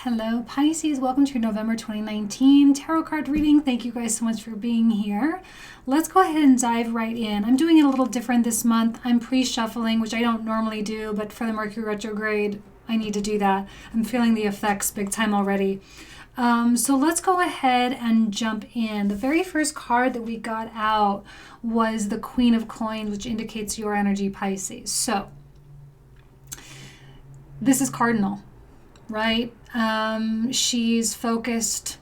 Hello Pisces, welcome to your November 2019 tarot card reading. Thank you guys so much for being here. Let's go ahead and dive right in. I'm doing it a little different this month. I'm pre-shuffling, which I don't normally do, but for the Mercury Retrograde, I need to do that. I'm feeling the effects big time already. So let's go ahead and jump in. The very first card that we got out was the Queen of Coins, which indicates your energy, Pisces. So this is cardinal, right? She's focused,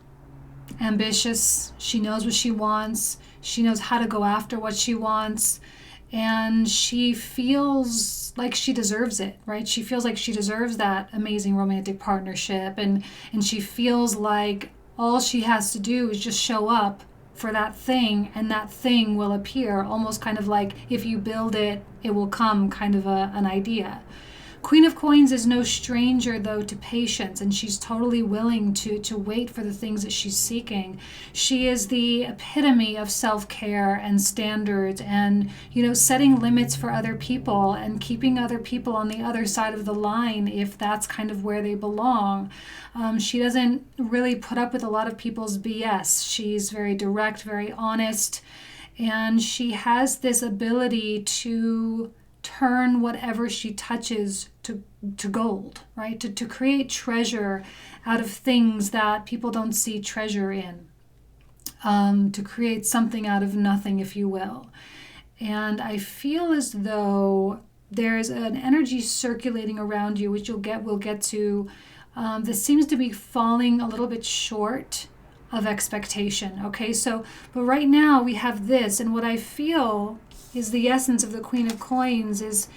ambitious. She knows what she wants. She knows how to go after what she wants. And she feels like she deserves it, right? She feels like she deserves that amazing romantic partnership. And she feels like all she has to do is just show up for that thing, and that thing will appear, almost kind of like if you build it, it will come kind of an idea. Queen of Coins is no stranger, though, to patience, and she's totally willing to wait for the things that she's seeking. She is the epitome of self-care and standards and, setting limits for other people and keeping other people on the other side of the line if that's kind of where they belong. She doesn't really put up with a lot of people's BS. She's very direct, very honest, and she has this ability to turn whatever she touches to gold, right? To create treasure out of things that people don't see treasure in. To create something out of nothing, if you will. And I feel as though there's an energy circulating around you, which we'll get to, that seems to be falling a little bit short of expectation. Okay, but right now we have this, and what I feel is the essence of the Queen of Coins is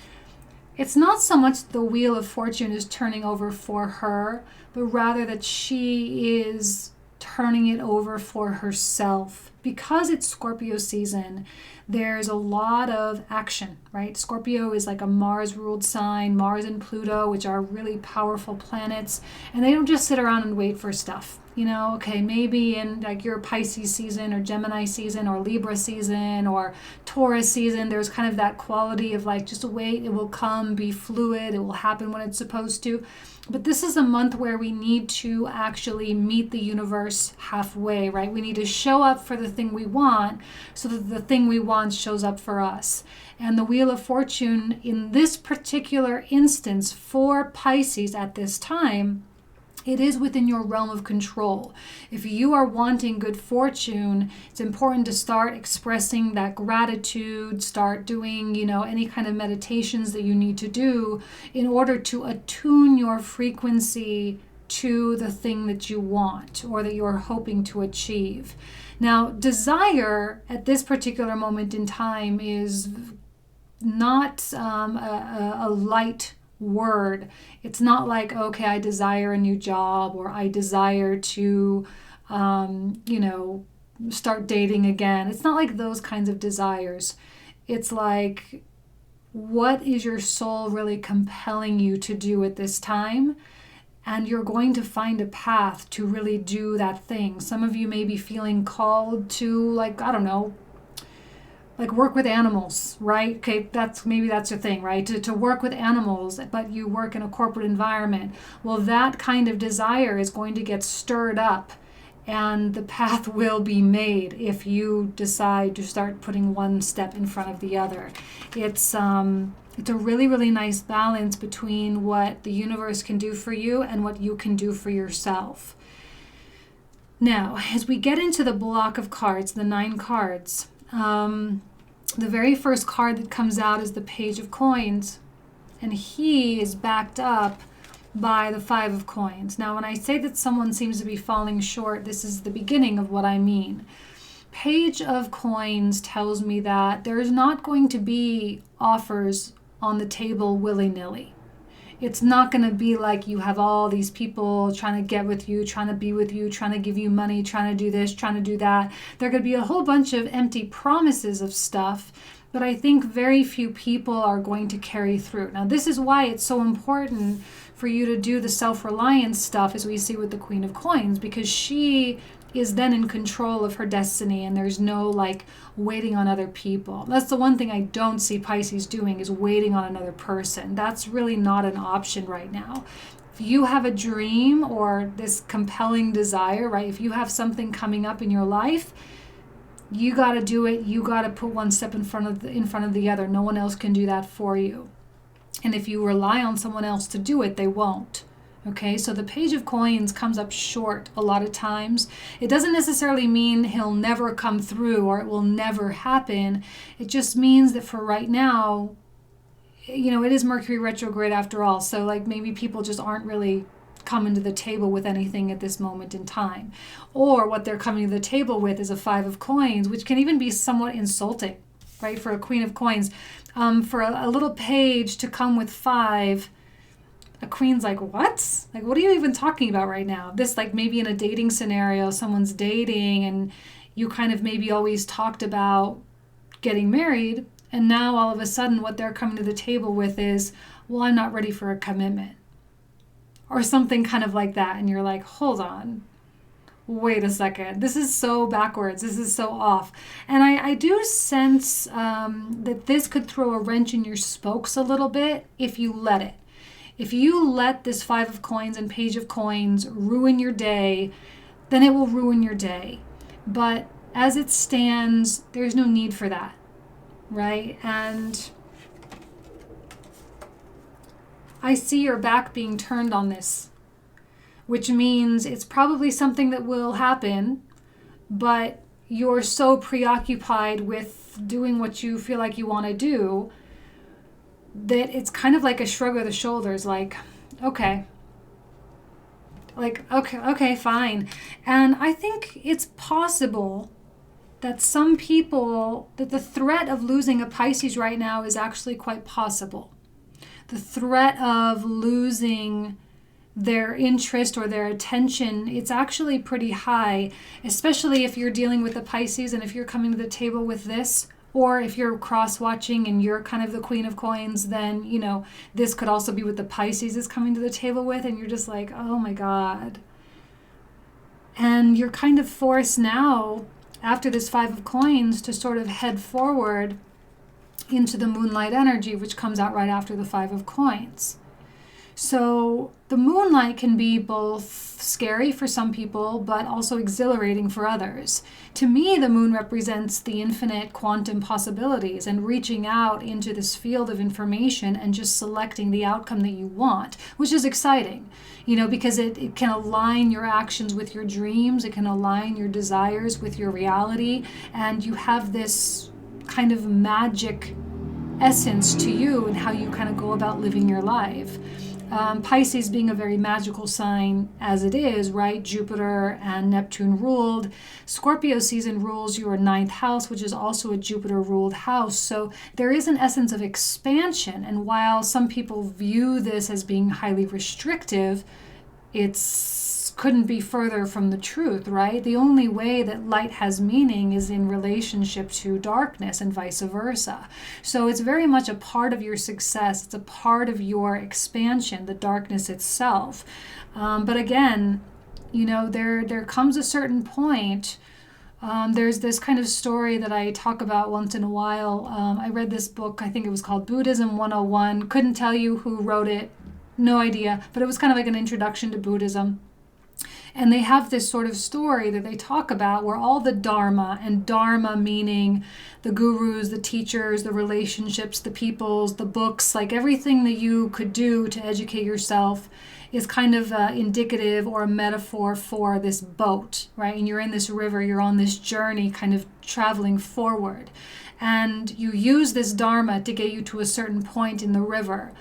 it's not so much the Wheel of Fortune is turning over for her, but rather that she is turning it over for herself. Because it's Scorpio season, there's a lot of action, right? Scorpio is like a Mars-ruled sign, Mars and Pluto, which are really powerful planets, and they don't just sit around and wait for stuff. Okay, maybe in like your Pisces season or Gemini season or Libra season or Taurus season, there's kind of that quality of like, just wait, it will come, be fluid, it will happen when it's supposed to. But this is a month where we need to actually meet the universe halfway, right? We need to show up for the thing we want so that the thing we want shows up for us. And the Wheel of Fortune in this particular instance for Pisces at this time, it is within your realm of control. If you are wanting good fortune, it's important to start expressing that gratitude, start doing, any kind of meditations that you need to do in order to attune your frequency to the thing that you want or that you're hoping to achieve. Now, desire at this particular moment in time is not a light word. It's not like, okay, I desire a new job or I desire to, start dating again. It's not like those kinds of desires. It's like, what is your soul really compelling you to do at this time? And you're going to find a path to really do that thing. Some of you may be feeling called to, work with animals, right? Okay, that's your thing, right? To work with animals, but you work in a corporate environment. Well, that kind of desire is going to get stirred up, and the path will be made if you decide to start putting one step in front of the other. It's a really, really nice balance between what the universe can do for you and what you can do for yourself. Now, as we get into the block of cards, the 9 cards, the very first card that comes out is the Page of Coins, and he is backed up by the 5 of Coins. Now, when I say that someone seems to be falling short, this is the beginning of what I mean. Page of Coins tells me that there is not going to be offers on the table willy-nilly. It's not going to be like you have all these people trying to get with you, trying to be with you, trying to give you money, trying to do this, trying to do that. There are going to be a whole bunch of empty promises of stuff, but I think very few people are going to carry through. Now, this is why it's so important for you to do the self-reliance stuff, as we see with the Queen of Coins, because she is then in control of her destiny, and there's no waiting on other people. That's the one thing I don't see Pisces doing, is waiting on another person. That's really not an option right now. If you have a dream or this compelling desire, right? If you have something coming up in your life, you got to do it. You got to put one step in front of the other. No one else can do that for you. And if you rely on someone else to do it, they won't. Okay, so the Page of Coins comes up short a lot of times. It doesn't necessarily mean he'll never come through or it will never happen. It just means that for right now, it is Mercury retrograde after all. So like maybe people just aren't really coming to the table with anything at this moment in time. Or what they're coming to the table with is a 5 of Coins, which can even be somewhat insulting, right? For a Queen of Coins. For a little page to come with 5, a queen's like, what? Like, what are you even talking about right now? This, like, maybe in a dating scenario, someone's dating and you kind of maybe always talked about getting married. And now all of a sudden what they're coming to the table with is, well, I'm not ready for a commitment. Or something kind of like that. And you're like, hold on. Wait a second. This is so backwards. This is so off. And I do sense that this could throw a wrench in your spokes a little bit if you let it. If you let this 5 of Coins and Page of Coins ruin your day, then it will ruin your day. But as it stands, there's no need for that, right? And I see your back being turned on this, which means it's probably something that will happen, but you're so preoccupied with doing what you feel like you want to do that it's kind of like a shrug of the shoulders, like, okay, fine. And I think it's possible that some people, that the threat of losing a Pisces right now is actually quite possible. The threat of losing their interest or their attention, it's actually pretty high, especially if you're dealing with the Pisces and if you're coming to the table with this. Or if you're cross-watching and you're kind of the Queen of Coins, then, this could also be what the Pisces is coming to the table with. And you're just like, oh my God. And you're kind of forced now, after this 5 of Coins, to sort of head forward into the moonlight energy, which comes out right after the 5 of Coins. So the moonlight can be both scary for some people, but also exhilarating for others. To me, the moon represents the infinite quantum possibilities and reaching out into this field of information and just selecting the outcome that you want, which is exciting, because it can align your actions with your dreams. It can align your desires with your reality. And you have this kind of magic essence to you and how you kind of go about living your life. Pisces being a very magical sign as it is, right? Jupiter and Neptune ruled. Scorpio season rules your 9th house, which is also a Jupiter ruled house. So there is an essence of expansion. And while some people view this as being highly restrictive, couldn't be further from the truth, right? The only way that light has meaning is in relationship to darkness and vice versa. So it's very much a part of your success. It's a part of your expansion, the darkness itself. But again, there comes a certain point. There's this kind of story that I talk about once in a while. I read this book, I think it was called Buddhism 101. Couldn't tell you who wrote it. No idea. But it was kind of like an introduction to Buddhism. And they have this sort of story that they talk about where all the Dharma, and Dharma meaning the gurus, the teachers, the relationships, the peoples, the books, like everything that you could do to educate yourself is kind of indicative or a metaphor for this boat, right? And you're in this river, you're on this journey kind of traveling forward. And you use this Dharma to get you to a certain point in the river.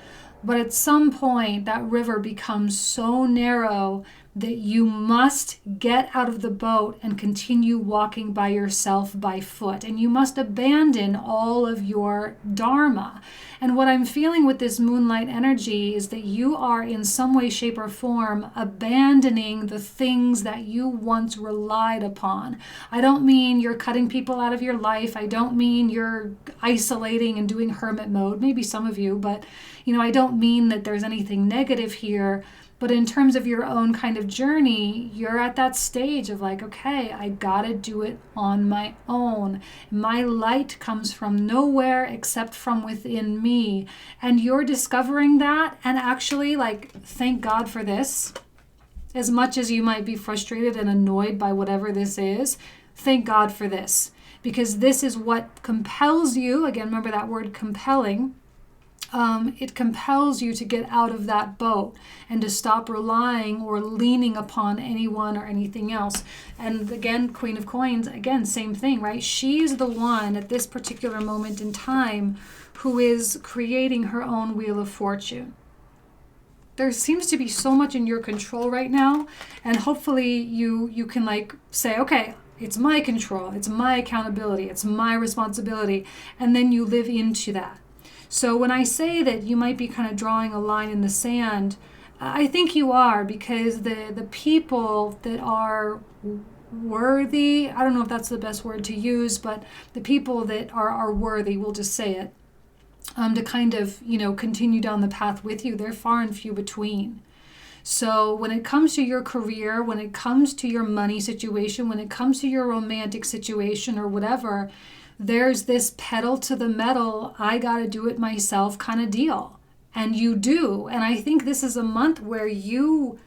But at some point, that river becomes so narrow that you must get out of the boat and continue walking by yourself by foot. And you must abandon all of your dharma. And what I'm feeling with this moonlight energy is that you are in some way, shape, or form abandoning the things that you once relied upon. I don't mean you're cutting people out of your life. I don't mean you're isolating and doing hermit mode. Maybe some of you, but I don't mean that there's anything negative here. But in terms of your own kind of journey, you're at that stage of like, okay, I gotta do it on my own. My light comes from nowhere except from within me. And you're discovering that. And actually, like, thank God for this. As much as you might be frustrated and annoyed by whatever this is, thank God for this. Because this is what compels you. Again, remember that word compelling. It compels you to get out of that boat and to stop relying or leaning upon anyone or anything else. And again, Queen of Coins, again, same thing, right? She's the one at this particular moment in time who is creating her own wheel of fortune. There seems to be so much in your control right now, and hopefully you can like say, okay, it's my control, it's my accountability, it's my responsibility, and then you live into that. So when I say that you might be kind of drawing a line in the sand, I think you are, because the people that are worthy, I don't know if that's the best word to use, but the people that are worthy, we'll just say it, to kind of, continue down the path with you, they're far and few between. So when it comes to your career, when it comes to your money situation, when it comes to your romantic situation or whatever, there's this pedal to the metal, I gotta do it myself kind of deal. And you do. And I think this is a month where you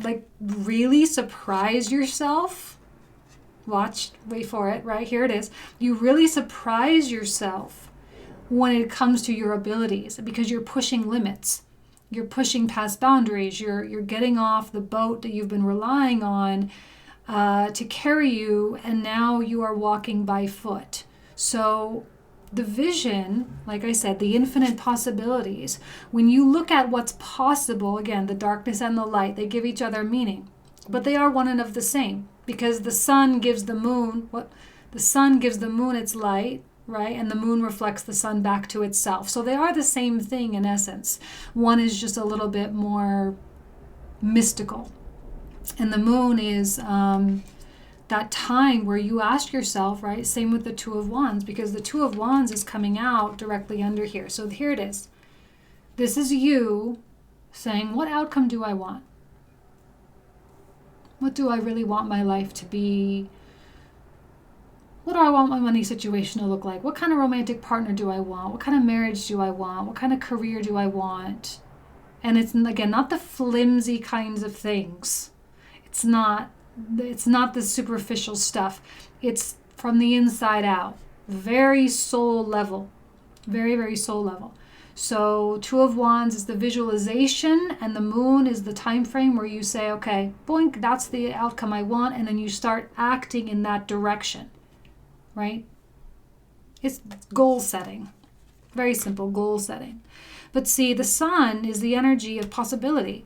like really surprise yourself. Wait for it, right? Here it is. You really surprise yourself when it comes to your abilities, because you're pushing limits. You're pushing past boundaries. You're getting off the boat that you've been relying on to carry you, and now you are walking by foot. So the vision, like I said, the infinite possibilities, when you look at what's possible, again, the darkness and the light, they give each other meaning, but they are one and of the same, because the sun gives the moon its light, right? And the moon reflects the sun back to itself. So they are the same thing in essence. One is just a little bit more mystical. And the moon is that time where you ask yourself, right? Same with the Two of Wands, because the Two of Wands is coming out directly under here. So here it is. This is you saying, what outcome do I want? What do I really want my life to be? What do I want my money situation to look like? What kind of romantic partner do I want? What kind of marriage do I want? What kind of career do I want? And it's, again, not the flimsy kinds of things. It's not the superficial stuff. It's from the inside out. Very soul level. Very, very soul level. So Two of Wands is the visualization, and the moon is the time frame where you say, okay, boink, that's the outcome I want, and then you start acting in that direction. Right? It's goal setting. Very simple goal setting. But see, the sun is the energy of possibility.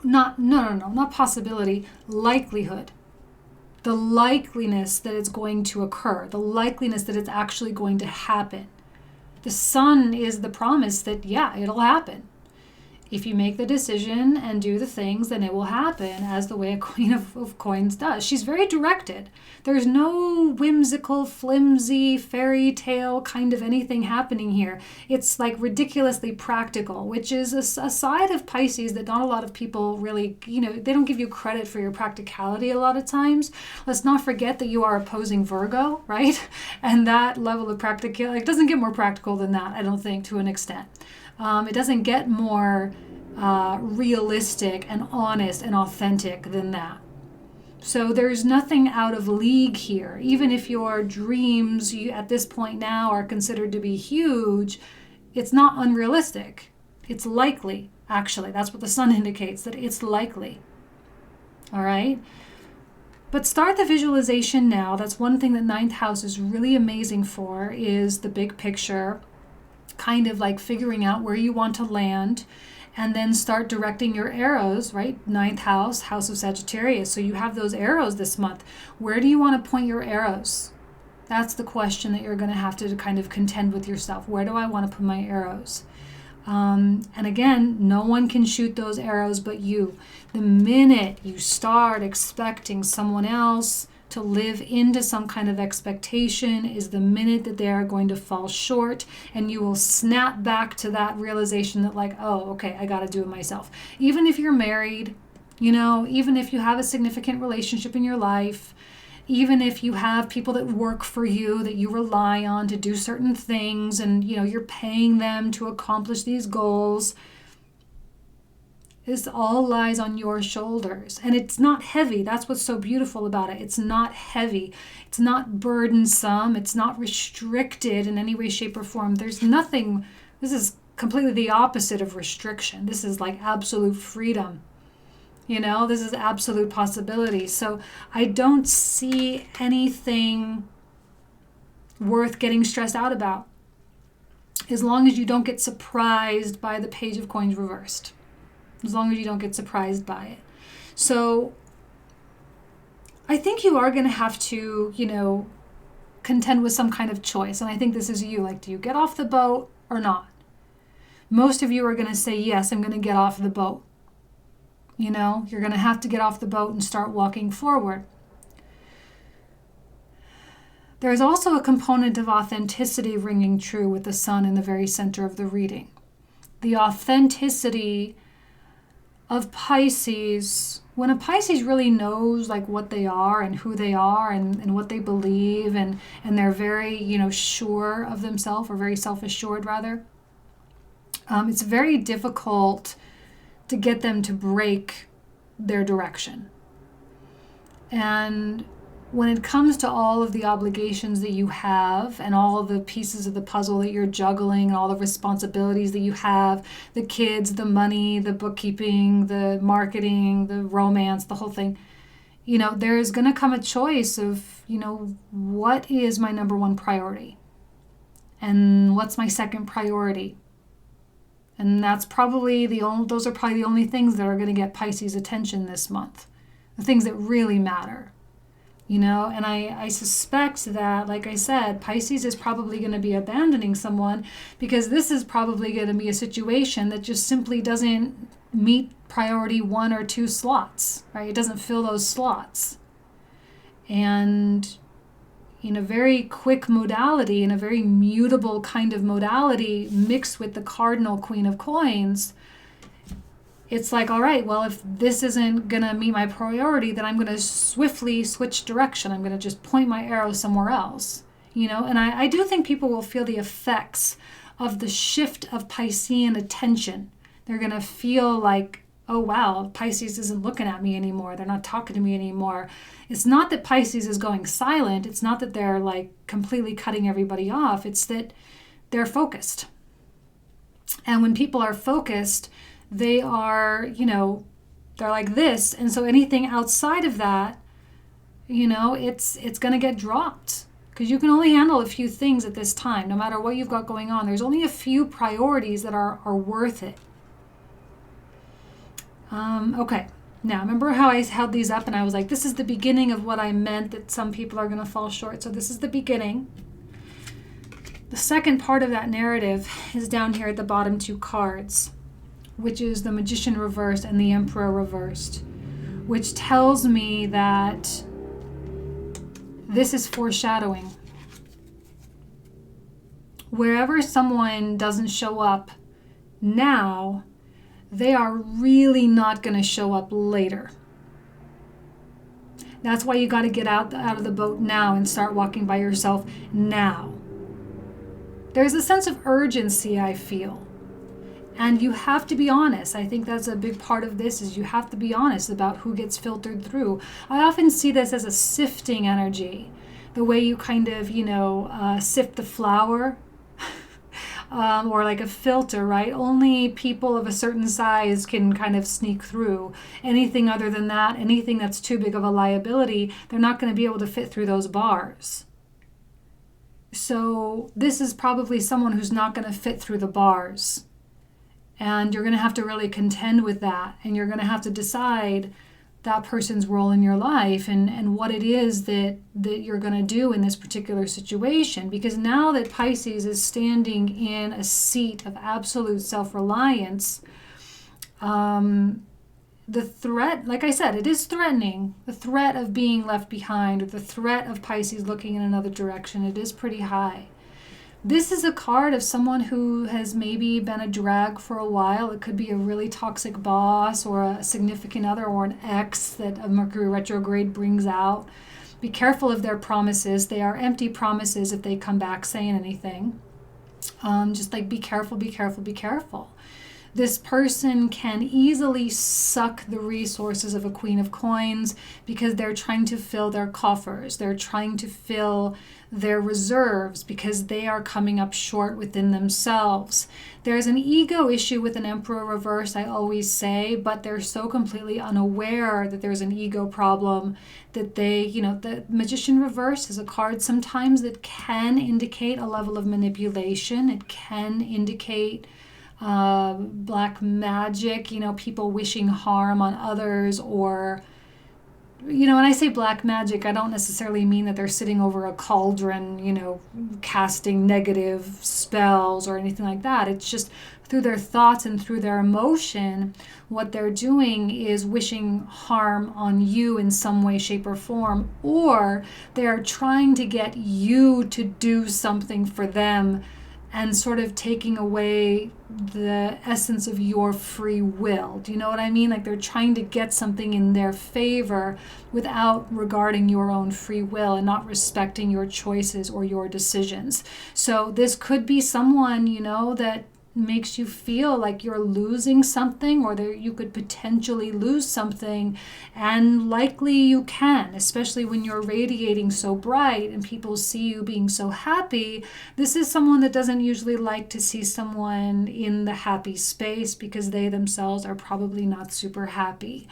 Not possibility, likelihood. The likeliness that it's going to occur, the likeliness that it's actually going to happen. The sun is the promise that, yeah, it'll happen. If you make the decision and do the things, then it will happen, as the way a Queen of Coins does. She's very directed. There's no whimsical, flimsy, fairy tale kind of anything happening here. It's like ridiculously practical, which is a side of Pisces that not a lot of people really, they don't give you credit for your practicality a lot of times. Let's not forget that you are opposing Virgo, right? And that level of practicality, it doesn't get more practical than that, I don't think, to an extent. It doesn't get more realistic and honest and authentic than that. So there's nothing out of league here. Even if your dreams at this point now are considered to be huge, it's not unrealistic. It's likely, actually. That's what the sun indicates, that it's likely. All right? But start the visualization now. That's one thing that ninth house is really amazing for, is the big picture, kind of like figuring out where you want to land, and then start directing your arrows, right? Ninth house, house of Sagittarius. So you have those arrows this month. Where do you want to point your arrows? That's the question that you're going to have to kind of contend with yourself. Where do I want to put my arrows? And again, no one can shoot those arrows but you. The minute you start expecting someone else to live into some kind of expectation is the minute that they are going to fall short, and you will snap back to that realization that like, oh, okay, I got to do it myself. Even if you're married, even if you have a significant relationship in your life, even if you have people that work for you that you rely on to do certain things, and you're paying them to accomplish these goals, this all lies on your shoulders. And it's not heavy. That's what's so beautiful about it. It's not heavy. It's not burdensome. It's not restricted in any way, shape, or form. There's nothing. This is completely the opposite of restriction. This is like absolute freedom. This is absolute possibility. So I don't see anything worth getting stressed out about, as long as you don't get surprised by the Page of Coins reversed. As long as you don't get surprised by it. So I think you are going to have to, contend with some kind of choice. And I think this is you. Like, do you get off the boat or not? Most of you are going to say, yes, I'm going to get off the boat. You're going to have to get off the boat and start walking forward. There's also a component of authenticity ringing true with the sun in the very center of the reading. The authenticity of Pisces, when a Pisces really knows like what they are and who they are and what they believe, and they're very, sure of themselves, or very self-assured rather, it's very difficult to get them to break their direction. And when it comes to all of the obligations that you have and all of the pieces of the puzzle that you're juggling and all the responsibilities that you have, the kids, the money, the bookkeeping, the marketing, the romance, the whole thing, there's going to come a choice of, what is my number one priority? And what's my second priority? And that's probably those are probably the only things that are going to get Pisces' attention this month. The things that really matter. And I suspect that, like I said, Pisces is probably going to be abandoning someone, because this is probably going to be a situation that just simply doesn't meet priority 1 or 2 slots, right? It doesn't fill those slots. And in a very quick modality, in a very mutable kind of modality, mixed with the cardinal Queen of Coins, it's like, all right, well, if this isn't going to meet my priority, then I'm going to swiftly switch direction. I'm going to just point my arrow somewhere else, And I do think people will feel the effects of the shift of Piscean attention. They're going to feel like, oh, wow, Pisces isn't looking at me anymore. They're not talking to me anymore. It's not that Pisces is going silent. It's not that they're like completely cutting everybody off. It's that they're focused. And when people are focused, they are, they're like this. And so anything outside of that, it's going to get dropped, because you can only handle a few things at this time, no matter what you've got going on. There's only a few priorities that are worth it. Okay. Now, remember how I held these up and I was like, this is the beginning of what I meant that some people are going to fall short. So this is the beginning. The second part of that narrative is down here at the bottom 2 cards, which is the Magician reversed and the Emperor reversed, which tells me that this is foreshadowing. Wherever someone doesn't show up now, they are really not going to show up later. That's why you got to get out of the boat now and start walking by yourself now. There's a sense of urgency, I feel. And you have to be honest. I think that's a big part of this, is you have to be honest about who gets filtered through. I often see this as a sifting energy. The way you kind of, sift the flour. Or like a filter, right? Only people of a certain size can kind of sneak through. Anything other than that, anything that's too big of a liability, they're not going to be able to fit through those bars. So this is probably someone who's not going to fit through the bars. And you're going to have to really contend with that. And you're going to have to decide that person's role in your life and what it is that you're going to do in this particular situation. Because now that Pisces is standing in a seat of absolute self-reliance, the threat, like I said, it is threatening. The threat of being left behind, or the threat of Pisces looking in another direction, it is pretty high. This is a card of someone who has maybe been a drag for a while. It could be a really toxic boss or a significant other or an ex that a Mercury retrograde brings out. Be careful of their promises. They are empty promises if they come back saying anything. Just like be careful, be careful, be careful. This person can easily suck the resources of a Queen of Coins because they're trying to fill their coffers. They're trying to fill their reserves because they are coming up short within themselves. There's an ego issue with an Emperor reverse, I always say, but they're so completely unaware that there's an ego problem that they, the Magician reverse is a card sometimes that can indicate a level of manipulation. It can indicate black magic, people wishing harm on others, or when I say black magic, I don't necessarily mean that they're sitting over a cauldron, casting negative spells or anything like that. It's just through their thoughts and through their emotion, what they're doing is wishing harm on you in some way, shape, or form, or they're trying to get you to do something for them and sort of taking away the essence of your free will. Do you know what I mean? Like they're trying to get something in their favor without regarding your own free will and not respecting your choices or your decisions. So this could be someone, that makes you feel like you're losing something, or that you could potentially lose something, and likely you can, especially when you're radiating so bright and people see you being so happy. This is someone that doesn't usually like to see someone in the happy space because they themselves are probably not super happy.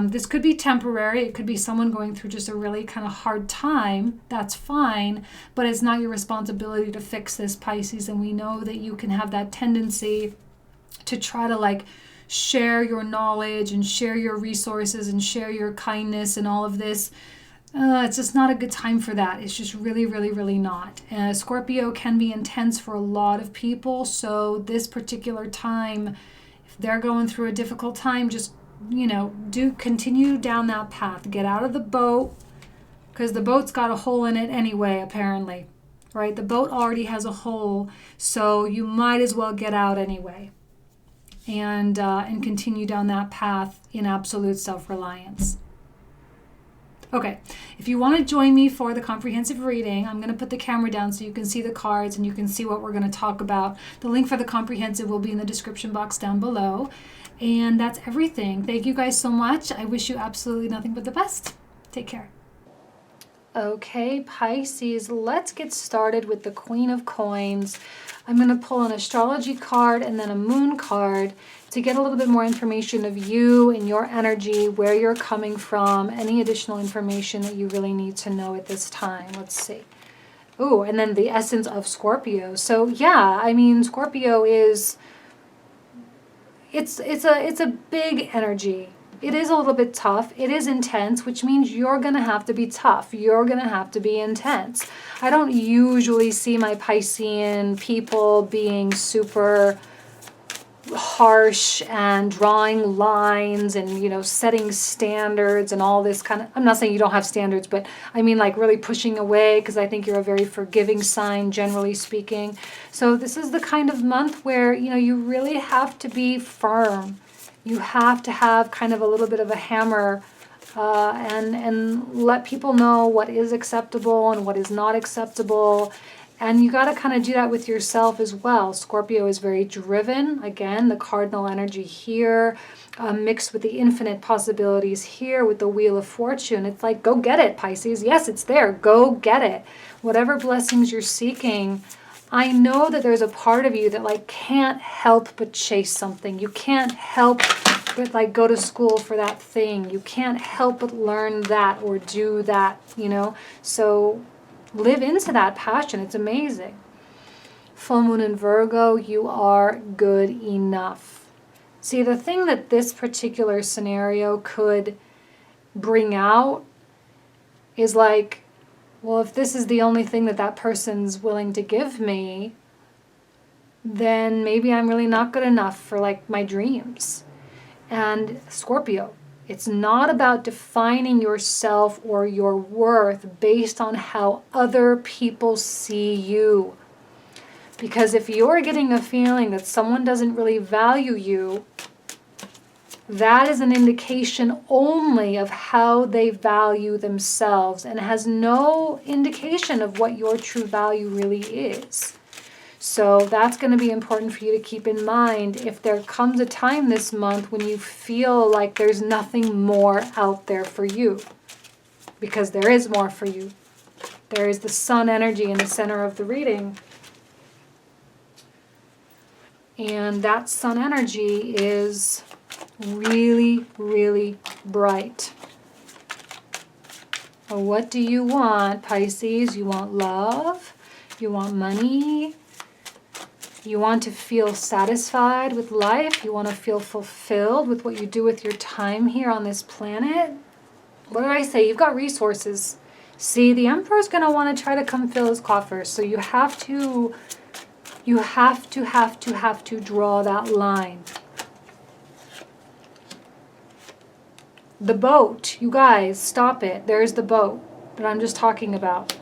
This could be temporary. It could be someone going through just a really kind of hard time. That's fine, but it's not your responsibility to fix this, Pisces. And we know that you can have that tendency to try to share your knowledge and share your resources and share your kindness and all of this. It's just not a good time for that. It's just really, really, really not. Scorpio can be intense for a lot of people. So this particular time, if they're going through a difficult time, just do continue down that path. Get out of the boat, because the boat's got a hole in it anyway, apparently, right? The boat already has a hole, so you might as well get out anyway, and continue down that path in absolute self-reliance. Okay, if you want to join me for the comprehensive reading, I'm going to put the camera down so you can see the cards and you can see what we're going to talk about. The link for the comprehensive will be in the description box down below. And that's everything. Thank you guys so much. I wish you absolutely nothing but the best. Take care. Okay, Pisces, let's get started with the Queen of Coins. I'm going to pull an astrology card and then a moon card to get a little bit more information of you and your energy, where you're coming from, any additional information that you really need to know at this time. Let's see. Oh, and then the essence of Scorpio. So yeah, Scorpio is... It's a big energy. It is a little bit tough. It is intense, which means you're going to have to be tough. You're going to have to be intense. I don't usually see my Piscean people being super harsh and drawing lines and, setting standards and all this kind of... I'm not saying you don't have standards, but I mean really pushing away, because I think you're a very forgiving sign, generally speaking. So this is the kind of month where, you really have to be firm. You have to have kind of a little bit of a hammer and let people know what is acceptable and what is not acceptable. And you got to kind of do that with yourself as well. Scorpio is very driven. Again, the cardinal energy here, mixed with the infinite possibilities here with the Wheel of Fortune. It's like, go get it, Pisces. Yes, it's there. Go get it. Whatever blessings you're seeking, I know that there's a part of you that can't help but chase something. You can't help but go to school for that thing. You can't help but learn that or do that, So live into that passion. It's amazing. Full moon in Virgo, you are good enough. See, the thing that this particular scenario could bring out is well, if this is the only thing that person's willing to give me, then maybe I'm really not good enough for my dreams. And Scorpio, it's not about defining yourself or your worth based on how other people see you. Because if you're getting a feeling that someone doesn't really value you, that is an indication only of how they value themselves and has no indication of what your true value really is. So that's going to be important for you to keep in mind if there comes a time this month when you feel like there's nothing more out there for you. Because there is more for you. There is the sun energy in the center of the reading. And that sun energy is really, really bright. Well, what do you want, Pisces? You want love? You want money? You want to feel satisfied with life? You want to feel fulfilled with what you do with your time here on this planet? What did I say? You've got resources. See, the Emperor's going to want to try to come fill his coffers. So you have to draw that line. The boat, you guys, stop it. There's the boat that I'm just talking about.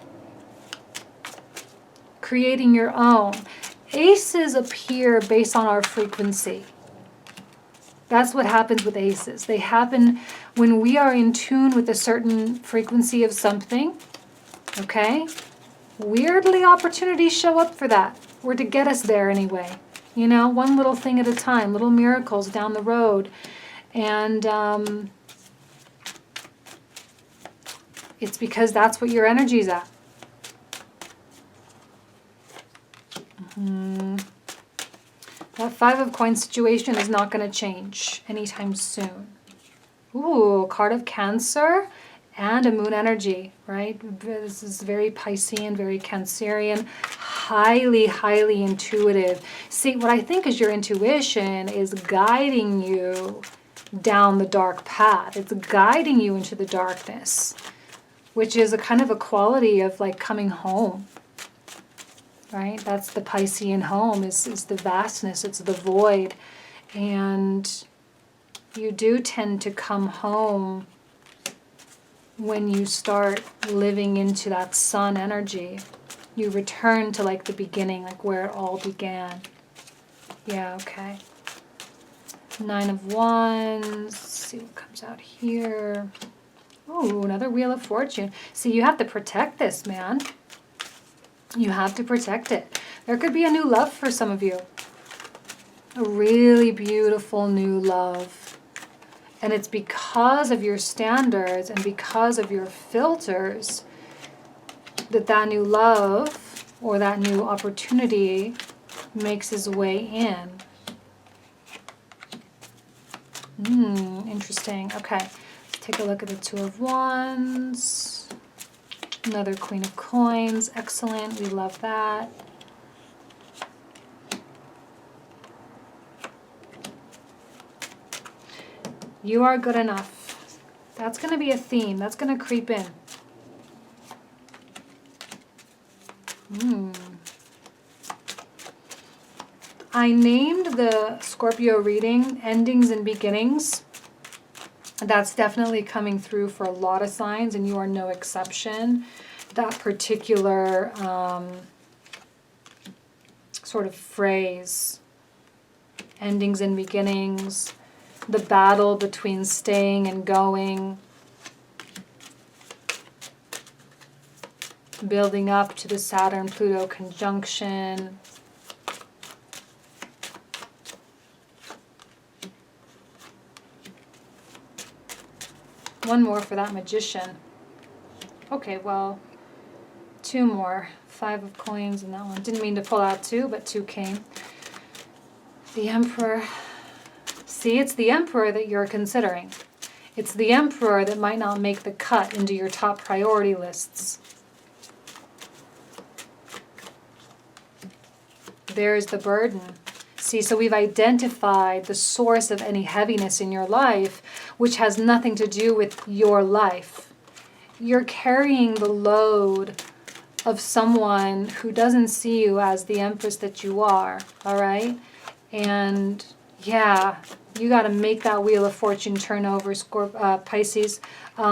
Creating your own. Aces appear based on our frequency. That's what happens with aces. They happen when we are in tune with a certain frequency of something. Okay? Weirdly, opportunities show up for that. Or to get us there anyway. You know, one little thing at a time. Little miracles down the road. And it's because that's what your energy's at. That Five of Coins situation is not going to change anytime soon. Ooh, card of Cancer and a moon energy, right? This is very Piscean, very Cancerian, highly, highly intuitive. See, what I think is your intuition is guiding you down the dark path. It's guiding you into the darkness, which is a kind of a quality of like coming home. Right? That's the Piscean home, is the vastness, it's the void. And you do tend to come home when you start living into that sun energy. You return to like the beginning, like where it all began. Yeah, okay. Nine of Wands. Let's see what comes out here. Oh, another Wheel of Fortune. See, you have to protect this, man. You have to protect it. There could be a new love for some of you. A really beautiful new love. And it's because of your standards and because of your filters that that new love or that new opportunity makes its way in. Interesting. Okay. Let's take a look at the Two of Wands. Another Queen of Coins. Excellent. We love that. You are good enough. That's going to be a theme. That's going to creep in. I named the Scorpio reading Endings and Beginnings. That's definitely coming through for a lot of signs, and you are no exception. That particular sort of phrase, endings and beginnings, the battle between staying and going, building up to the Saturn-Pluto conjunction. One more for that Magician. Okay, well, two more. Five of Coins in that one. Didn't mean to pull out two, but two came. The Emperor. See, it's the Emperor that you're considering. It's the Emperor that might not make the cut into your top priority lists. There's the burden. See, so we've identified the source of any heaviness in your life, which has nothing to do with your life. You're carrying the load of someone who doesn't see you as the Empress that you are, all right? And yeah, You got to make that Wheel of Fortune turn over, Pisces,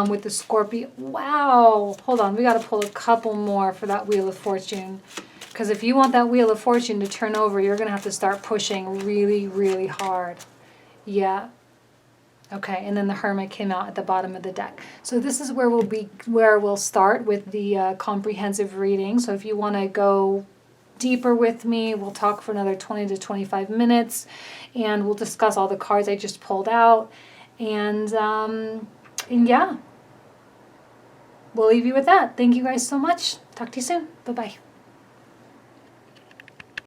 with the Scorpio. Wow. Hold on. We got to pull a couple more for that Wheel of Fortune. Because if you want that Wheel of Fortune to turn over, you're going to have to start pushing really, really hard. Yeah. Okay, and then the Hermit came out at the bottom of the deck. So this is where we'll start with the comprehensive reading. So if you want to go deeper with me, we'll talk for another 20 to 25 minutes, and we'll discuss all the cards I just pulled out. And yeah, we'll leave you with that. Thank you guys so much. Talk to you soon. Bye-bye.